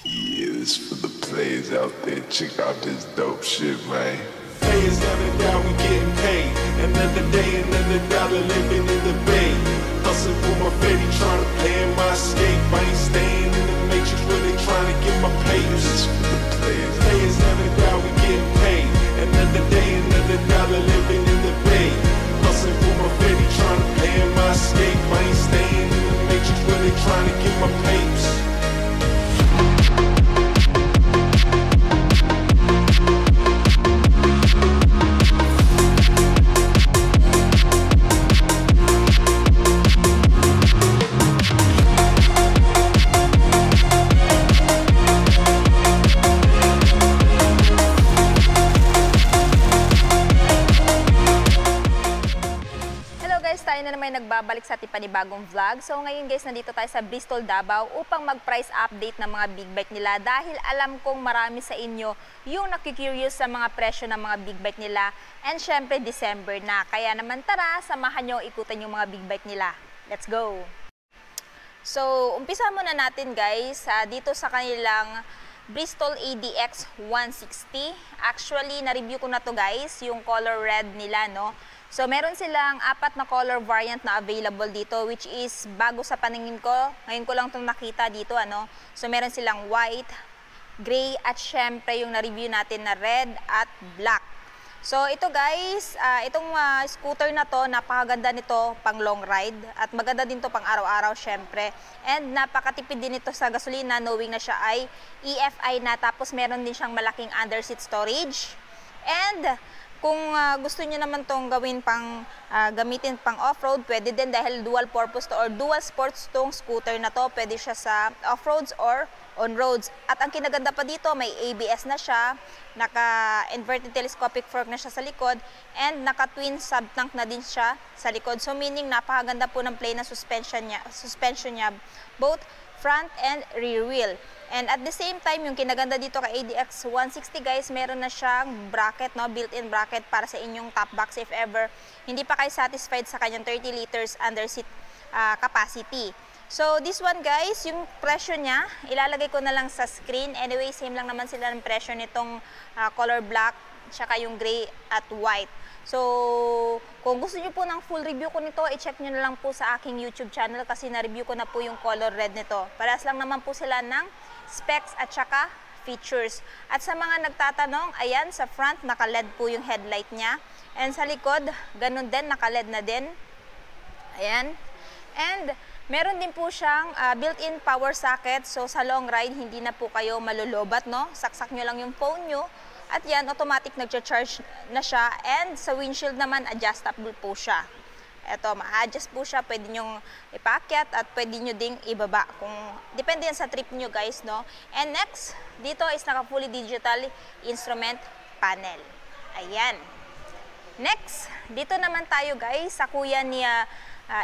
Yeah, this for the players out there. Check out this dope shit, man. Players never die, we getting paid. Another day, another dollar living in the bay. Hustling for my baby, trying to plan my escape. I ain't staying in the matrix where they trying to get my papers. This for the players. Players never die, we getting paid. Another day, another dollar living in the bay. Hustling for my baby, trying to plan my escape. I ain't staying in the matrix where they trying to get my papers. Tayo na naman nagbabalik sa ating panibagong vlog. So ngayon guys, nandito tayo sa Bristol, Davao upang mag-price update ng mga big bike nila dahil alam kong marami sa inyo yung nakikurious sa mga presyo ng mga big bike nila. And syempre December na, kaya naman tara, samahan nyo ikutan yung mga big bike nila. Let's go! So umpisa muna natin guys dito sa kanilang Bristol ADX 160. Actually, na-review ko na to guys, yung color red nila, no? So, meron silang 4 na color variant na available dito, which is bago sa paningin ko. Ngayon ko lang itong nakita dito, ano? So, meron silang white, gray, at syempre yung na-review natin na red at black. So, ito guys, itong scooter na to, napakaganda nito pang long ride. At maganda din to pang araw-araw, syempre. And napakatipid din ito sa gasolina, knowing na siya ay EFI na. Tapos, meron din siyang malaking underseat storage. And kung gusto niyo naman tong gawin gamitin pang off-road, pwede din dahil dual purpose to or dual sports tong scooter na to. Pwede siya sa off-roads or on-roads. At ang kinaganda pa dito, may ABS na siya, naka-inverted telescopic fork na siya sa likod, and naka-twin sub-tank na din siya sa likod. So meaning napakaganda po ng plane na suspension niya, both front and rear wheel. And at the same time, yung kinaganda dito kay ADX 160 guys, meron na siyang bracket, no, built-in bracket para sa inyong top box if ever hindi pa kayo satisfied sa kanyang 30 liters under seat capacity. So this one guys, yung presyo niya, ilalagay ko na lang sa screen. Anyway, same lang naman sila ng presyo nitong color black, tsaka yung gray at white. So, kung gusto niyo po ng full review ko nito, i-check niyo na lang po sa aking YouTube channel kasi na-review ko na po yung color red nito. Parehas lang naman po sila ng specs at saka features. At sa mga nagtatanong, ayan, sa front naka-LED po yung headlight niya. And sa likod, ganun din, naka-LED na din. Ayan. And meron din po siyang built-in power socket. So, sa long ride, hindi na po kayo malulobat, no? Saksak nyo lang yung phone nyo. At yan, automatic nag-charge na siya. And sa windshield naman, adjustable po siya. Ito, ma-adjust po siya. Pwede nyong ipakyat at pwede nyo ding ibaba. Depende yan sa trip nyo guys, no? And next, dito is naka-fully digital instrument panel. Ayan. Next, dito naman tayo guys sa kuya ni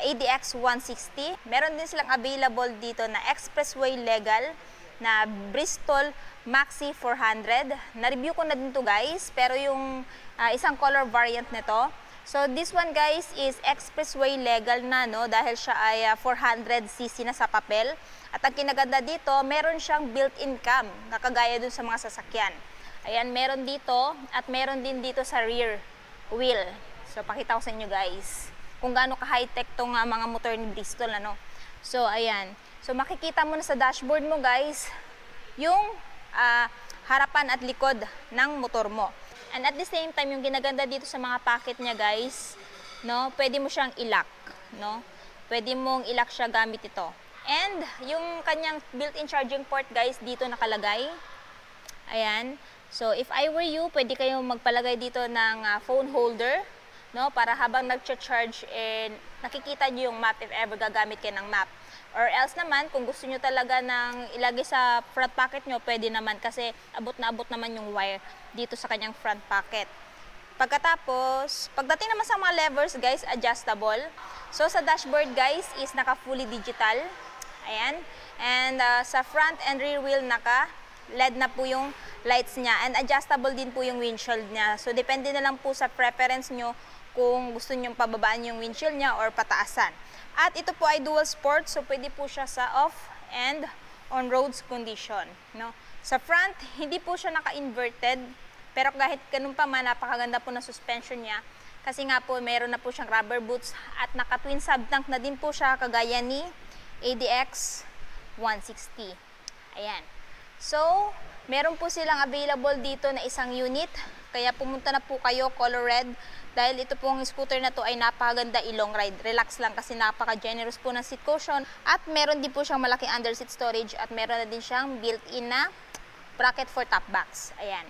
ADX 160. Meron din silang available dito na expressway legal na Bristol Maxi 400. Na-review ko na din to guys, pero yung isang color variant nito. So this one guys is expressway legal na, no, dahil siya ay 400cc na sa papel. At ang kinaganda dito, meron siyang built-in cam na kagaya dun sa mga sasakyan. Ayan, meron dito at meron din dito sa rear wheel. So pakita ko sa inyo guys kung gaano ka-high-tech tong mga motor ni Bristol, ano. So ayan. So makikita mo na sa dashboard mo guys yung harapan at likod ng motor mo. And at the same time, yung ginaganda dito sa mga packet niya guys, no, pwede mo siyang i-lock, no? Pwede mong i-lock siya gamit ito. And yung kanyang built-in charging port guys, dito nakalagay. Ayan. So if I were you, pwede kayong magpalagay dito ng phone holder, no, para habang nag-charge nakikita niyo yung map if ever gagamit kayo ng map. Or else naman, kung gusto nyo talaga ng ilagay sa front pocket nyo, pwede naman kasi abot na abot naman yung wire dito sa kanyang front pocket. Pagkatapos, pagdating naman sa mga levers guys, adjustable. So sa dashboard guys is naka fully digital. Ayan. And sa front and rear wheel naka LED na po yung lights niya. And adjustable din po yung windshield niya. So depende na lang po sa preference nyo kung gusto nyo pababaan yung windshield niya or pataasan. At ito po ay dual sport, so pwede po siya sa off and on-roads condition. No? Sa front, hindi po siya naka-inverted, pero kahit ganun pa man, napakaganda po ng suspension niya. Kasi nga po, meron na po siyang rubber boots at naka-twin sub-tank na din po siya, kagaya ni ADX 160. Ayan. So, meron po silang available dito na isang unit. Kaya pumunta na po kayo, color red. Dahil ito pong scooter na to ay napakaganda i-long ride. Relax lang kasi napaka-generous po ng seat cushion. At meron din po siyang malaking under seat storage at meron na din siyang built-in na bracket for top box. Ayan.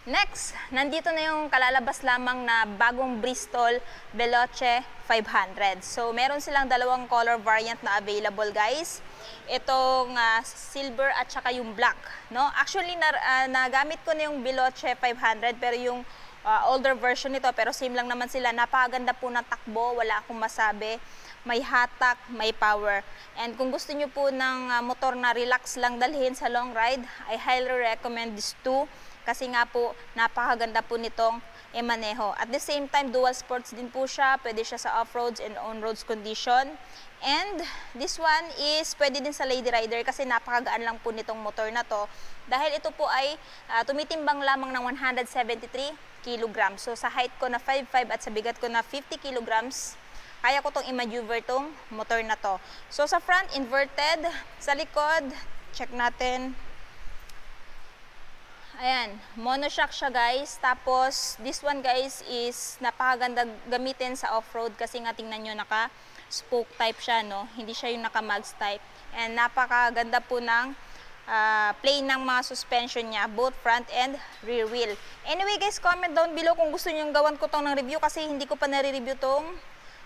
Next, nandito na yung kalalabas lamang na bagong Bristol Veloce 500. So, meron silang dalawang color variant na available, guys. Itong silver at saka yung black. No? Actually, nagamit ko na yung Veloce 500 pero yung older version nito, pero same lang naman sila. Napakaganda po ng takbo, wala akong masabi. May hatak, may power. And kung gusto nyo po ng motor na relax lang dalhin sa long ride, I highly recommend this two. Kasi nga po, napakaganda po nitong maneho. At the same time, dual sports din po siya. Pwede siya sa off-roads and on-roads condition. And this one is pwede din sa lady rider kasi napakagaan lang po nitong motor na to. Dahil ito po ay tumitimbang lamang ng 173 kg. So sa height ko na 5'5" at sa bigat ko na 50 kg, kaya ko tong i-maneuver tong motor na to. So sa front, inverted. Sa likod, check natin. Ayan, monoshock siya, guys. Tapos, this one, guys, is napakaganda gamitin sa off-road kasi nga tingnan nyo, naka-spoke type siya, no? Hindi siya yung naka-mags type. And napakaganda po ng plane ng mga suspension niya, both front and rear wheel. Anyway, guys, comment down below kung gusto nyo gawan ko tong ng review kasi hindi ko pa nare-review tong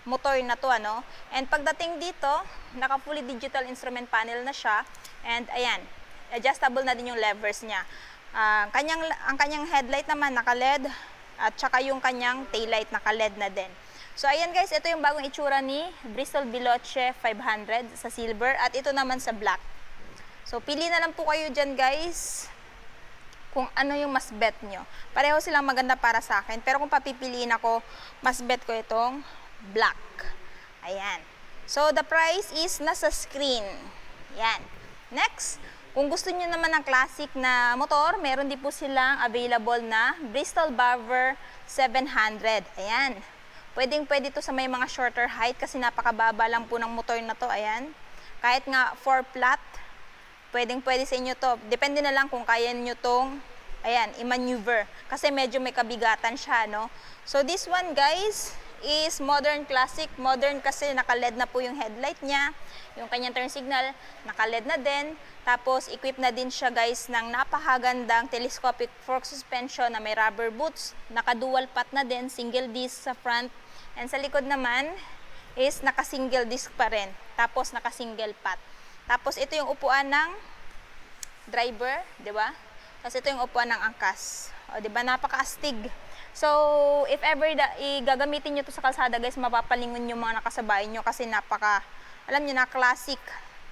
motor na to, ano? And pagdating dito, naka-fully digital instrument panel na siya. And ayan, adjustable na din yung levers niya. Ang kanyang headlight naman naka-LED at saka yung kanyang taillight naka-LED na din. So ayan, guys, ito yung bagong itsura ni Bristol Veloce 500 sa silver at ito naman sa black. So pili na lang po kayo dyan, guys, kung ano yung mas bet nyo. Pareho silang maganda para sa akin, pero kung papipiliin ako, mas bet ko itong black. Ayan. So the price is nasa screen. Ayan. Next, kung gusto niyo naman ng classic na motor, meron din po silang available na Bristol Bowver 700. Ayan. Pwedeng-pwede to sa may mga shorter height kasi napakababa lang po ng motor na to. Ayan. Kahit nga 4 flat, pwedeng-pwede sa inyo to. Depende na lang kung kaya niyo tong, ayan, i-maneuver. Kasi medyo may kabigatan siya, no? So this one, guys, is modern classic. Modern kasi naka-LED na po yung headlight niya. Yung kanyang turn signal, naka-LED na din. Tapos, equip na din siya, guys, ng napakagandang telescopic fork suspension na may rubber boots. Naka-dual pot na din, single disc sa front. And sa likod naman is naka-single disc pa rin. Tapos, naka-single pot. Tapos, ito yung upuan ng driver, di ba? Tapos, ito yung upuan ng angkas. O, di ba? Napaka-astig. So, if ever gagamitin nyo to sa kalsada, guys, mapapalingon yung mga nakasabay nyo kasi napaka, alam nyo na, classic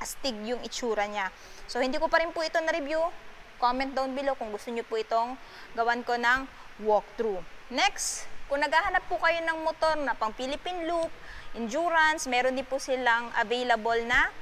astig yung itsura niya. So, hindi ko pa rin po ito na-review. Comment down below kung gusto nyo po itong gawan ko ng walkthrough. Next, kung naghahanap po kayo ng motor na pang Philippine loop, endurance, meron din po silang available na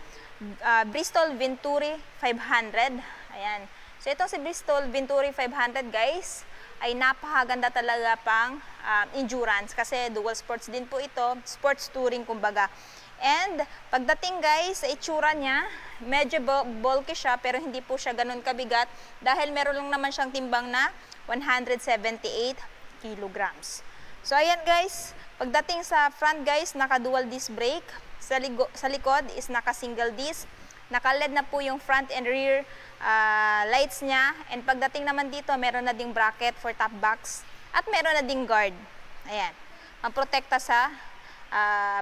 Bristol Venturi 500. Ayan. So, ito si Bristol Venturi 500, guys, ay napakaganda talaga pang endurance kasi dual sports din po ito, sports touring kumbaga. And pagdating, guys, sa itsura niya, medyo bulky siya pero hindi po siya ganun kabigat dahil meron lang naman siyang timbang na 178 kilograms. So ayan, guys, pagdating sa front, guys, naka-dual disc brake, sa likod is naka-single disc, naka-LED na po yung front and rear lights niya, and pagdating naman dito, meron na ding bracket for top box at meron na ding guard. Ayan, ang protekta sa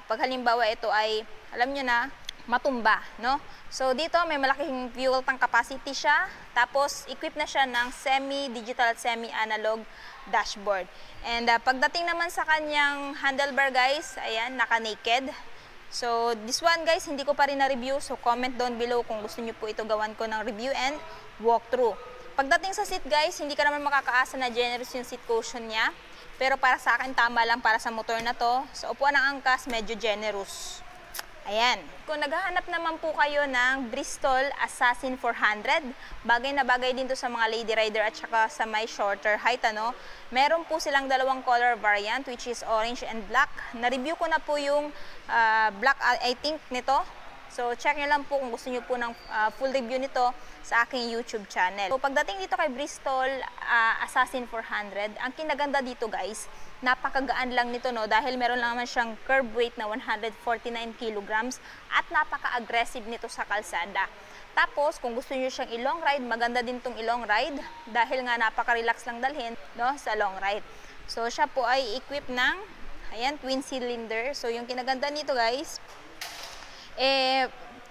pag halimbawa ito ay, alam nyo na, matumba, no? So dito may malaking fuel tank capacity siya, tapos equip na siya ng semi-digital at semi-analog dashboard. And pagdating naman sa kanyang handlebar, guys, ayan, naka-naked. So this one, guys, hindi ko pa rin na-review, so comment down below kung gusto nyo po ito gawan ko ng review and walkthrough. Pagdating sa seat, guys, hindi ka naman makakaasa na generous yung seat cushion niya. Pero para sa akin, tama lang para sa motor na to. Sa upuan ng angkas, medyo generous. Ayan. Kung naghahanap naman po kayo ng Bristol Assassin 400, bagay na bagay din to sa mga lady rider at saka sa may shorter height, ano. Meron po silang dalawang color variant, which is orange and black. Na-review ko na po yung black, I think, nito. So, check nyo lang po kung gusto nyo po ng full review nito sa aking YouTube channel. So, pagdating dito kay Bristol Assassin 400, ang kinaganda dito guys, napakagaan lang nito, no, dahil meron lang naman siyang curb weight na 149 kilograms at napaka-aggressive nito sa kalsada. Tapos, kung gusto niyo siyang i-long ride, maganda din tong i-long ride dahil nga napaka-relax lang dalhin, no, sa long ride. So, siya po ay equipped ng, ayan, twin cylinder. So, yung kinaganda nito guys,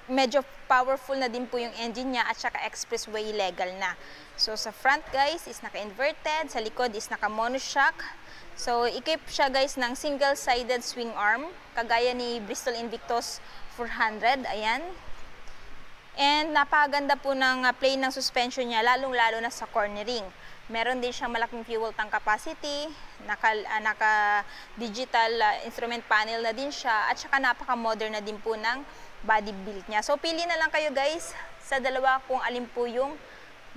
medyo powerful na din po yung engine niya at saka expressway legal na. So, sa front guys is naka-inverted, sa likod is naka-monoshock. So, equip siya guys ng single-sided swing arm, kagaya ni Bristol Invictus 400, ayan. And napakaganda po ng plane ng suspension niya, lalong-lalo na sa cornering. Meron din siyang malaking fuel tank capacity, naka-digital instrument panel na din siya, at saka napaka-modern na din po ng body build niya. So, pili na lang kayo guys sa dalawa kung alin po yung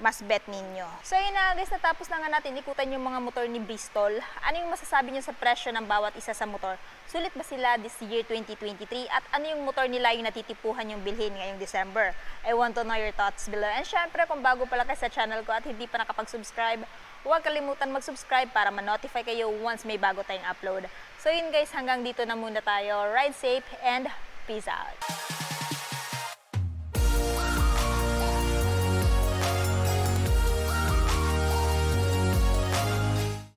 mas bet ninyo. So, yun na guys, natapos na nga natin ikutan yung mga motor ni Bristol. Ano yung masasabi niyo sa presyo ng bawat isa sa motor? Sulit ba sila this year 2023? At ano yung motor nila yung natitipuhan yung bilhin ngayong December? I want to know your thoughts below. And syempre, kung bago pala kayo sa channel ko at hindi pa nakapag-subscribe, huwag kalimutan mag-subscribe para ma-notify kayo once may bago tayong upload. So yun guys, hanggang dito na muna tayo. Ride safe and peace out!